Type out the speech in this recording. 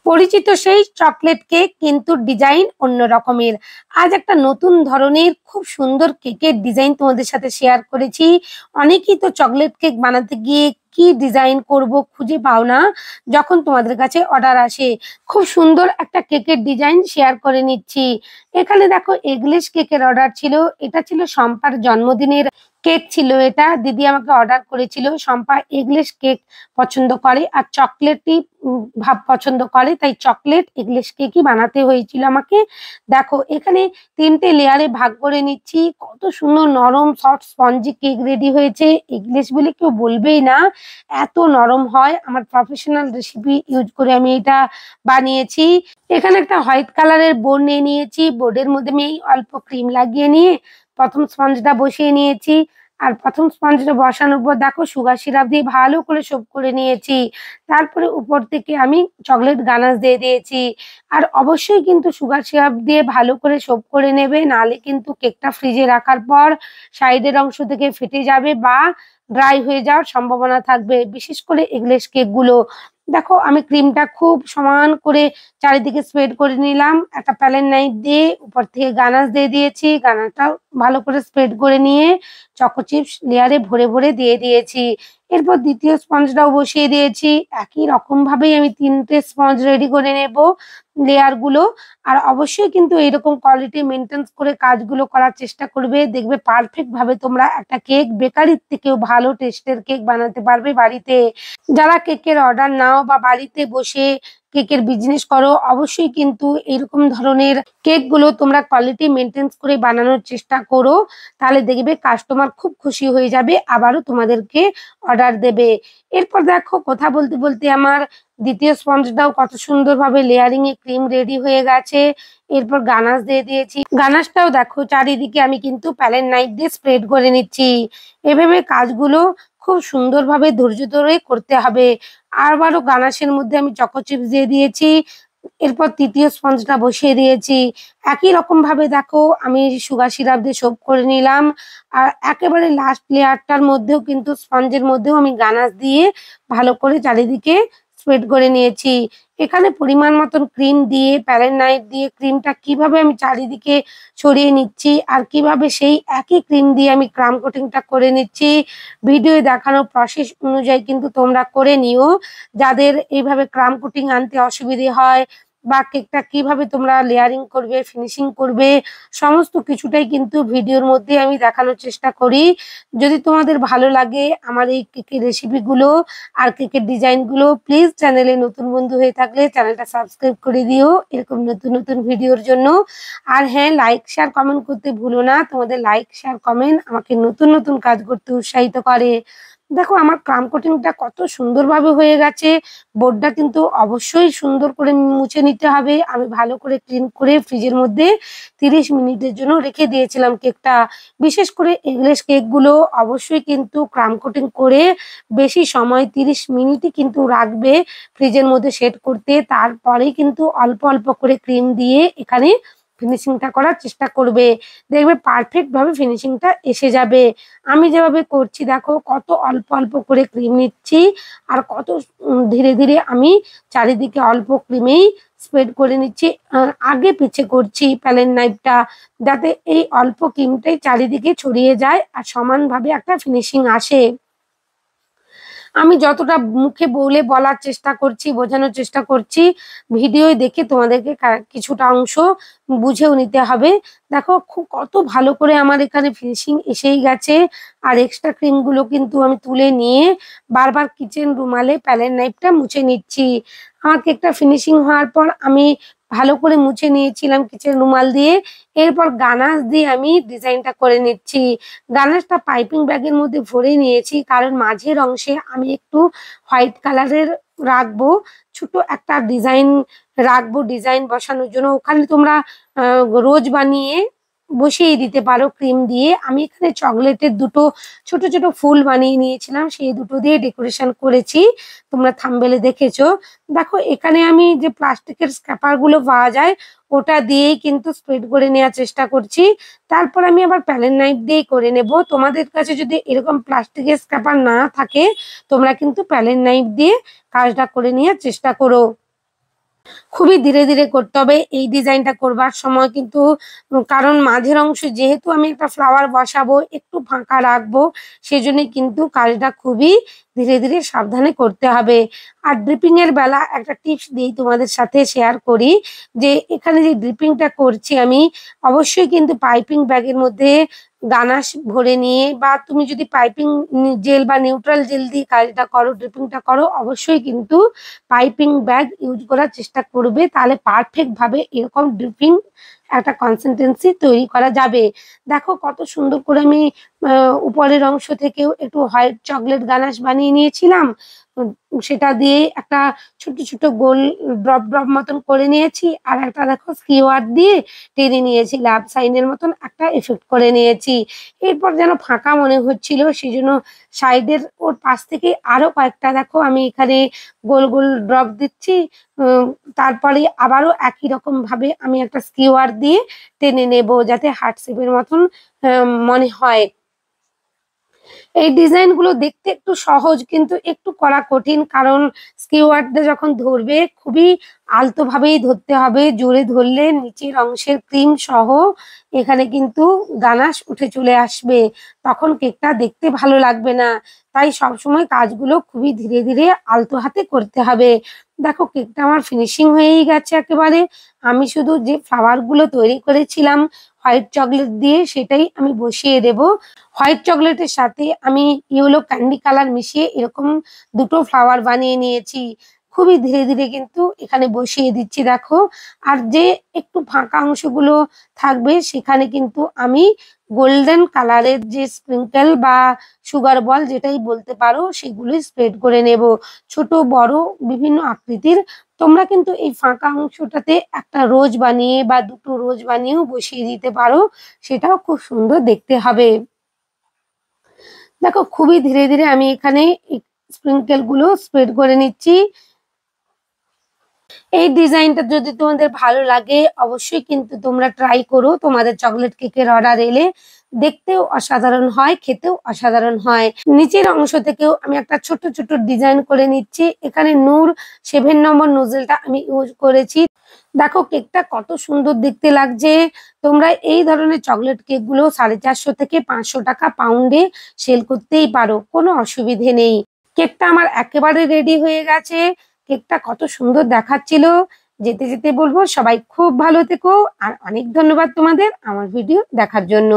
পরিচিত সেই chocolate cake কিন্তু ডিজাইন অন্য রকমের। আজ একটা নতুন ধরনের খুব সুন্দর কেকের ডিজাইন তোমাদের সাথে শেয়ার করেছি। অনেকেই তো চকলেট কেক বানাতে গিয়ে কি ডিজাইন করব খুঁজে পাও না যখন তোমাদের কাছে অর্ডার আসে। খুব সুন্দর একটা কেকের ডিজাইন শেয়ার করে নিচ্ছি। এখানে দেখো এগলেস কেকের অর্ডার ছিল। এটা ছিল শম্পার জন্মদিনের কেক ছিল। এটা দিদি আমাকে অর্ডার করেছিল। শম্পা এগলেস কেক পছন্দ করে আর চকলেটই ভাব পছন্দ করে, তাই চকলেট এগলেস কেকই বানাতে হয়েছিল আমাকে। দেখো এখানে ৩টে লেয়ারে ভাগ করে নিচ্ছি। কত সুন্দর নরম সফট স্পঞ্জি কেক রেডি হয়েছে। এগলেস বলে কেউ বলবেই না, এত নরম হয়। আমার প্রফেশনাল রেসিপি ইউজ করে আমি এটা বানিয়েছি। এখানে একটা হোয়াইট কালারের বোর্ড নিয়ে নিয়েছি। বোর্ডের মধ্যে আমি অল্প ক্রিম লাগিয়ে নিয়ে প্রথম স্পঞ্জটা বসিয়ে নিয়েছি। আর প্রথম স্পঞ্জটা বসানোর পর দেখো সুগার সিরাপ দিয়ে ভালো করে সোপ করে নিয়েছি। তারপরে উপর থেকে আমি চকলেট গানাশ দিয়ে দিয়েছি। আর অবশ্যই কিন্তু সুগার সিরাপ দিয়ে ভালো করে সোপ করে নেবে, নাহলে কিন্তু কেকটা ফ্রিজে রাখার পর সাইডের অংশ থেকে ফেটে যাবে বা ড্রাই হয়ে যাওয়ার সম্ভাবনা থাকবে, বিশেষ করে এগলেস কেকগুলো। দেখো আমি ক্রিমটা খুব সমান করে চারিদিকে স্প্রেড করে নিলাম। একটা প্যালেন নাইফ দিয়ে উপর থেকে গানাশ দিয়ে দিয়েছি। গানাশটাও ভালো করে স্প্রেড করে নিয়ে চকো চিপস লেয়ারে ভরে ভরে দিয়ে দিয়েছি। এরপর দ্বিতীয় স্পঞ্জটাও বসিয়ে দিয়েছি। একই রকম ভাবেই আমি ৩টে স্পঞ্জ রেডি করে নেব লেয়ার গুলো। আর অবশ্যই কিন্তু এরকম কোয়ালিটি মেনটেন করে কাজগুলো করার চেষ্টা করবে, দেখবে পারফেক্ট ভাবে তোমরা একটা কেক বেকারির থেকেও ভালো টেস্টের কেক বানাতে পারবে বাড়িতে। যারা কেকের অর্ডার নাও বা বাড়িতে বসে কেকের বিজনেস করো, অবশ্যই কিন্তু এরকম ধরনের কেকগুলো তোমরা কোয়ালিটি মেনটেন করে বানানোর চেষ্টা করো। তাহলে দেখবে কাস্টমার খুব খুশি হয়ে যাবে, আবারও তোমাদেরকে অর্ডার দেবে। এরপর দেখো কথা বলতে বলতে আমার দ্বিতীয় স্পঞ্জটাও কত সুন্দরভাবে লেয়ারিং এ ক্রিম রেডি হয়ে গেছে। এরপর গানাশ দিয়ে দিয়েছি। গানাশটাও দেখো চারিদিকে আমি কিন্তু প্যালেট নাইফ দিয়ে স্প্রেড করে নিচ্ছি। এভাবে কাজগুলো খুব সুন্দরভাবে ধৈর্য ধরে করতে হবে। আবারও গানাশের মধ্যে আমি চকো চিপস দিয়ে দিয়েছি। এরপর তৃতীয় স্পঞ্জটা বসিয়ে দিয়েছি। একই রকম ভাবে দেখো আমি সুগার সিরাপ দিয়ে সোপ করে নিলাম। আর একেবারে লাস্ট লেয়ারটার মধ্যেও কিন্তু স্পঞ্জের মধ্যেও আমি গানাশ দিয়ে ভালো করে চারিদিকে স্প্রেড করে নিয়েছি। এখানে পরিমাণ মতন ক্রিম দিয়ে প্যালেট নাইফ দিয়ে ক্রিমটা কিভাবে আমি চারিদিকে ছড়িয়ে নিচ্ছি আর কিভাবে সেই একই ক্রিম দিয়ে আমি ক্রাম কোটিংটা করে নিচ্ছি, ভিডিওয়ে দেখানো প্রসেস অনুযায়ী কিন্তু তোমরা করে নিও। যাদের এইভাবে ক্রাম কোটিং আনতে অসুবিধে হয় বা কেকটা কিভাবে তোমরা লেয়ারিং করবে, ফিনিশিং করবে, সমস্ত কিছুটাই কিন্তু ভিডিওর মধ্যে আমি দেখানোর চেষ্টা করি। যদি তোমাদের ভালো লাগে আমার এই কেকের রেসিপিগুলো আর কেকের ডিজাইনগুলো, প্লিজ চ্যানেলে নতুন বন্ধু হয়ে থাকলে চ্যানেলটা সাবস্ক্রাইব করে দিও এরকম নতুন নতুন ভিডিওর জন্য। আর হ্যাঁ, লাইক শেয়ার কমেন্ট করতে ভুলো না। তোমাদের লাইক শেয়ার কমেন্ট আমাকে নতুন নতুন কাজ করতে উৎসাহিত করে। দেখো আমার ক্রাম কোটিংটা কত সুন্দরভাবে হয়ে গেছে। বোর্ডটা কিন্তু অবশ্যই সুন্দর করে মুছে নিতে হবে। আমি ভালো করে ক্লিন করে ফ্রিজের মধ্যে ৩০ মিনিটের জন্য রেখে দিয়েছিলাম কেকটা। বিশেষ করে এগলেস কেকগুলো অবশ্যই কিন্তু ক্রাম কোটিং করে বেশি সময় ৩০ মিনিটই কিন্তু রাখবে ফ্রিজের মধ্যে সেট করতে। তারপরেই কিন্তু অল্প অল্প করে ক্রিম দিয়ে এখানে ফিনিশিংটা করার চেষ্টা করবে, দেখবে পারফেক্ট ভাবে ফিনিশিংটা এসে যাবে। আমি যেভাবে করছি দেখো কত অল্প অল্প করে ক্রিম নিচ্ছি আর কত ধীরে ধীরে আমি চারিদিকে অল্প ক্রিমেই স্প্রেড করে নিচ্ছি। আগে পিছে করছি প্যালেট নাইফটা, যাতে এই অল্প ক্রিমটাই চারিদিকে ছড়িয়ে যায় আর সমানভাবে একটা ফিনিশিং আসে। আমি যতটা মুখে বলে বলার চেষ্টা করছি, বোঝানোর চেষ্টা করছি, ভিডিও দেখে তোমাদেরকে কিছুটা অংশ বুঝেও নিতে হবে। দেখো কত ভালো করে আমার এখানে ফিনিশিং এসেই গেছে। আর এক্সট্রা ক্রিমগুলো কিন্তু আমি তুলে নিয়ে বারবার কিচেন রুমালে প্যালেট নাইফটা মুছে নিচ্ছি। আমার কেকটা ফিনিশিং হওয়ার পর আমি ভালো করে মুছে নিয়েছিলাম কিচেন রুমাল দিয়ে। এরপর গানাশ দিয়ে আমি ডিজাইনটা করে নিচ্ছি। গানাশটা পাইপিং ব্যাগের মধ্যে ভরে নিয়েছি, কারণ মাঝের অংশে আমি একটু হোয়াইট কালারের রাখবো, ছোট একটা ডিজাইন রাখবো ডিজাইন বসানোর জন্য। ওখানে তোমরা রোজ বানিয়ে বসিয়ে দিতে পারো ক্রিম দিয়ে। আমি এখানে চকলেটের দুটো ছোট ছোট ফুল বানিয়ে নিয়েছিলাম, সেই দুটো দিয়ে ডেকোরেশন করেছি, তোমরা থাম্বনেলে দেখেছো। দেখো এখানে আমি যে প্লাস্টিকের স্ক্র্যাপার গুলো পাওয়া যায় ওটা দিয়েই কিন্তু স্প্রেড করে নেওয়ার চেষ্টা করছি। তারপর আমি আবার প্যালেট নাইফ দিয়েই করে নেব। তোমাদের কাছে যদি এরকম প্লাস্টিকের স্ক্র্যাপার না থাকে তোমরা কিন্তু প্যালেট নাইফ দিয়ে কাজটা করে নেওয়ার চেষ্টা করো। খুবই ধীরে ধীরে করতে হবে এই ডিজাইনটা করবার সময় কিন্তু। কারণ মাঝের অংশ যেহেতু আমি একটা ফ্লাওয়ার বসাবো, একটু ফাঁকা রাখবো, সেজন্যই কিন্তু কাজটা খুবই ধীরে ধীরে সাবধানে করতে হবে। আর ড্রিপিং এর বেলা একটা টিপস দিই তোমাদের সাথে শেয়ার করি, যে এখানে যে ড্রিপিংটা করছি আমি, অবশ্যই কিন্তু পাইপিং ব্যাগের মধ্যে গানাশ ভরে নিয়ে, বা তুমি যদি পাইপিং জেল বা নিউট্রাল জেল দিয়ে কাজটা করো, ড্রিপিংটা করো, অবশ্যই কিন্তু পাইপিং ব্যাগ ইউজ করার চেষ্টা করবে, তাহলে পারফেক্ট ভাবে এরকম ড্রিপিং একটা কনসিস্টেন্সি তৈরি করা যাবে। দেখো কত সুন্দর করে আমি উপরের অংশ থেকেও একটু হোয়াইট চকলেট গানাশ বানিয়ে নিয়েছিলাম। সেটা দিয়ে একটা ছোট ছোট গোল ড্রপ ড্রপ মতন করে নিয়েছি, আর একটা দেখো স্কিওয়ার দিয়ে টেনে নিয়েছি, লাভ সাইনের মতন একটা এফেক্ট করে নিয়েছি। এরপর যেন ফাঁকা মনে হচ্ছিল, সেই জন্য সাইডের ওর পাশ থেকে আরো কয়েকটা দেখো আমি এখানে গোল গোল ড্রপ দিচ্ছি। তারপরে আবারও একই রকম ভাবে আমি একটা স্কিওয়ার দিয়ে টেনে নেব, যাতে হার্ট শেপের মতন মনে হয়। এই ডিজাইন গুলো দেখতে একটু সহজ, কিন্তু একটু করা কঠিন, কারণ স্কিওয়ার্ডটা যখন ধরবে খুবই আলতো ভাবেই ধরতে হবে। জোরে ধরলে নিচের অংশের ক্রিম সহ এখানে কিন্তু গানাশ উঠে চলে আসবে, তখন কেকটা দেখতে ভালো লাগবে না। তাই সবসময় কাজগুলো খুবই ধীরে ধীরে আলতো হাতে করতে হবে। দেখো কেকটা আমার ফিনিশিং হয়েই গেছে একেবারে। আমি শুধু যে ফ্লাওয়ার গুলো তৈরি করেছিলাম হোয়াইট চকলেট দিয়ে, সেটাই আমি বসিয়ে দেব। হোয়াইট চকলেটের সাথে আমি ইয়েলো ক্যান্ডি কালার মিশিয়ে এরকম দুটো ফ্লাওয়ার বানিয়ে নিয়েছি। খুবই ধীরে ধীরে কিন্তু এখানে বসিয়ে দিচ্ছি দেখো। আর যে একটু ফাঁকা অংশগুলো থাকবে সেখানে কিন্তু আমি গোল্ডেন কালারের যে স্প্রিঙ্কেল বা সুগার বল যেটাই বলতে পারো, সেগুলো স্প্রেড করে নেব, ছোট বড় বিভিন্ন আকৃতির। তোমরা কিন্তু এই ফাঁকা অংশটাতে একটা রোজ বানিয়ে বা দুটো রোজ বানিয়েও বসিয়ে দিতে পারো, সেটাও খুব সুন্দর দেখতে হবে। দেখো খুবই ধীরে ধীরে আমি এখানে স্প্রিঙ্কেল গুলো স্প্রেড করে নিচ্ছি। এই ডিজাইনটা যদি তোমাদের ভালো লাগে, অবশ্যই কিন্তু তোমরা ট্রাই করো। তোমাদের চকলেট কেকের অর্ডার এলে দেখতেও অসাধারণ হয়, খেতেও অসাধারণ হয়। নিচের অংশ থেকেও আমি একটা ছোট ছোট ডিজাইন করে নিচ্ছি। এখানে নূর 7 নম্বর নোজেলটা আমি ইউজ করেছি। দেখো কেকটা কত সুন্দর দেখতে লাগছে। তোমরা এই ধরনের চকলেট কেক গুলো 450 থেকে 500 টাকা পাউন্ডে সেল করতেই পারো, কোনো অসুবিধে নেই। কেকটা আমার একেবারে রেডি হয়ে গেছে। কেকটা কত সুন্দর দেখাচ্ছিল। যেতে যেতে বলবো সবাই খুব ভালো থেকো, আর অনেক ধন্যবাদ তোমাদের আমার ভিডিও দেখার জন্য।